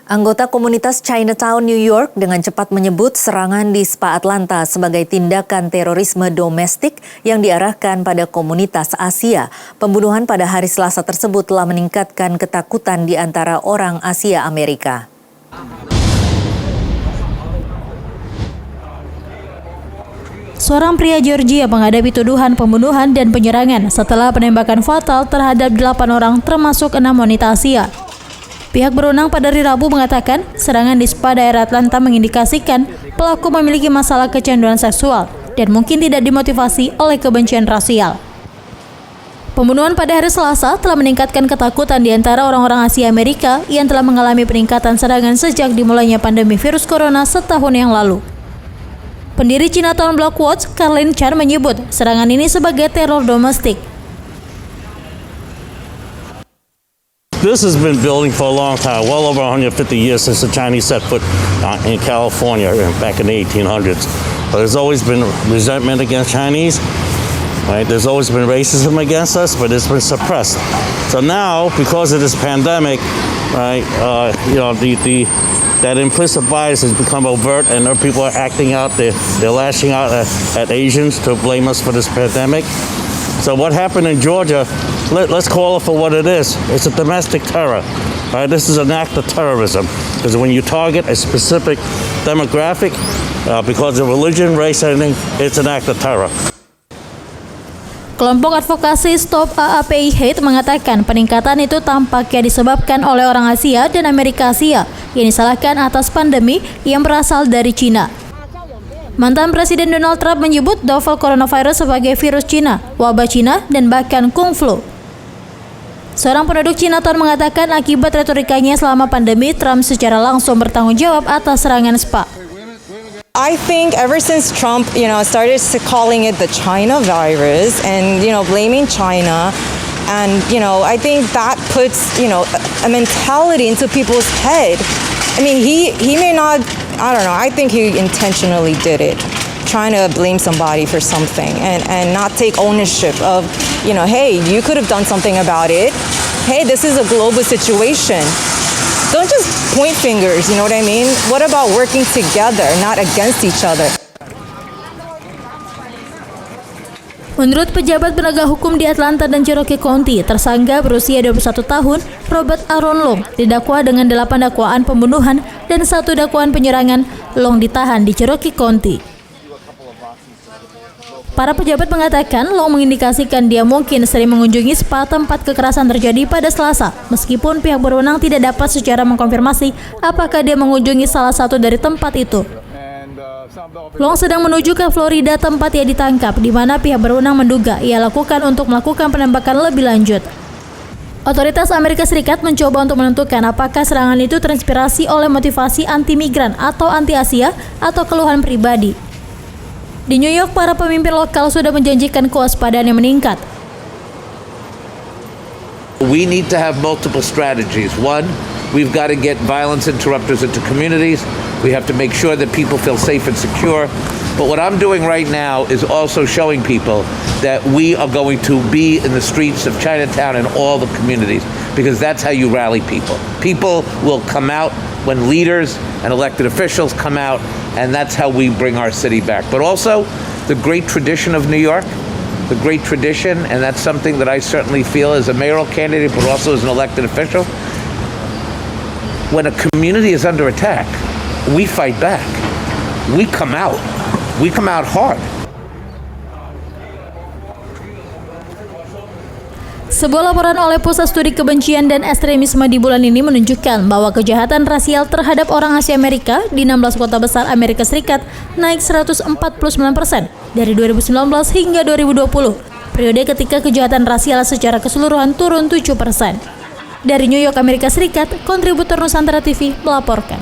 Anggota komunitas Chinatown, New York dengan cepat menyebut serangan di Spa Atlanta sebagai tindakan terorisme domestik yang diarahkan pada komunitas Asia. Pembunuhan pada hari Selasa tersebut telah meningkatkan ketakutan di antara orang Asia Amerika. Seorang pria Georgia menghadapi tuduhan pembunuhan dan penyerangan setelah penembakan fatal terhadap 8 orang termasuk 6 wanita Asia. Pihak berwenang pada hari Rabu mengatakan serangan di spa daerah Atlanta mengindikasikan pelaku memiliki masalah kecanduan seksual dan mungkin tidak dimotivasi oleh kebencian rasial. Pembunuhan pada hari Selasa telah meningkatkan ketakutan di antara orang-orang Asia Amerika yang telah mengalami peningkatan serangan sejak dimulainya pandemi virus corona setahun yang lalu. Pendiri Chinatown Block Watch, Carlin Chan menyebut serangan ini sebagai teror domestik. This has been building for a long time, well over 150 years since the Chinese set foot in California back in the 1800s. But there's always been resentment against Chinese, right? There's always been racism against us, but it's been suppressed. So now, because of this pandemic, right, that implicit bias has become overt, and people are acting out. They're lashing out at Asians to blame us for this pandemic. So what happened in Georgia, let's call it for what it is. It's a domestic terror. Right? This is an act of terrorism. Because when you target a specific demographic because of religion, race, anything, it's an act of terror. Kelompok advokasi Stop AAPI Hate mengatakan peningkatan itu tampaknya disebabkan oleh orang Asia dan Amerika Asia yang disalahkan atas pandemi yang berasal dari Cina. Mantan Presiden Donald Trump menyebut novel coronavirus sebagai virus Cina, wabah Cina, dan bahkan kung flu. Seorang penduduk Chinatown mengatakan akibat retorikanya selama pandemi, Trump secara langsung bertanggung jawab atas serangan spa. I think ever since Trump, started calling it the China virus and, blaming China, and, I think that puts, a mentality into people's head. I mean, he may not, I don't know, I think he intentionally did it, trying to blame somebody for something and not take ownership of, hey, you could have done something about it. Hey, this is a global situation. Don't just point fingers, you know what I mean? What about working together, not against each other? Menurut pejabat penegak hukum di Atlanta dan Cherokee County, tersangka berusia 21 tahun, Robert Aaron Long, didakwa dengan 8 dakwaan pembunuhan dan 1 dakwaan penyerangan. Long ditahan di Cherokee County. Para pejabat mengatakan Long mengindikasikan dia mungkin sering mengunjungi spa tempat kekerasan terjadi pada Selasa, meskipun pihak berwenang tidak dapat secara mengkonfirmasi apakah dia mengunjungi salah satu dari tempat itu. Long sedang menuju ke Florida tempat ia ditangkap, di mana pihak berwenang menduga ia lakukan untuk melakukan penembakan lebih lanjut. Otoritas Amerika Serikat mencoba untuk menentukan apakah serangan itu terinspirasi oleh motivasi anti-migran atau anti-Asia atau keluhan pribadi. Di New York, para pemimpin lokal sudah menjanjikan kewaspadaan yang meningkat. We need to have multiple strategies. One, we've got to get violence interrupters into communities. We have to make sure that people feel safe and secure. But what I'm doing right now is also showing people that we are going to be in the streets of Chinatown and all the communities, because that's how you rally people. People will come out when leaders and elected officials come out, and that's how we bring our city back. But also the great tradition of New York, the great tradition, and that's something that I certainly feel as a mayoral candidate, but also as an elected official. When a community is under attack, we fight back. We come out. We come out hard. Sebuah laporan oleh Pusat Studi Kebencian dan Ekstremisme di bulan ini menunjukkan bahwa kejahatan rasial terhadap orang Asia Amerika di 16 kota besar Amerika Serikat naik 149% dari 2019 hingga 2020, periode ketika kejahatan rasial secara keseluruhan turun 7%. Dari New York, Amerika Serikat, kontributor Nusantara TV melaporkan.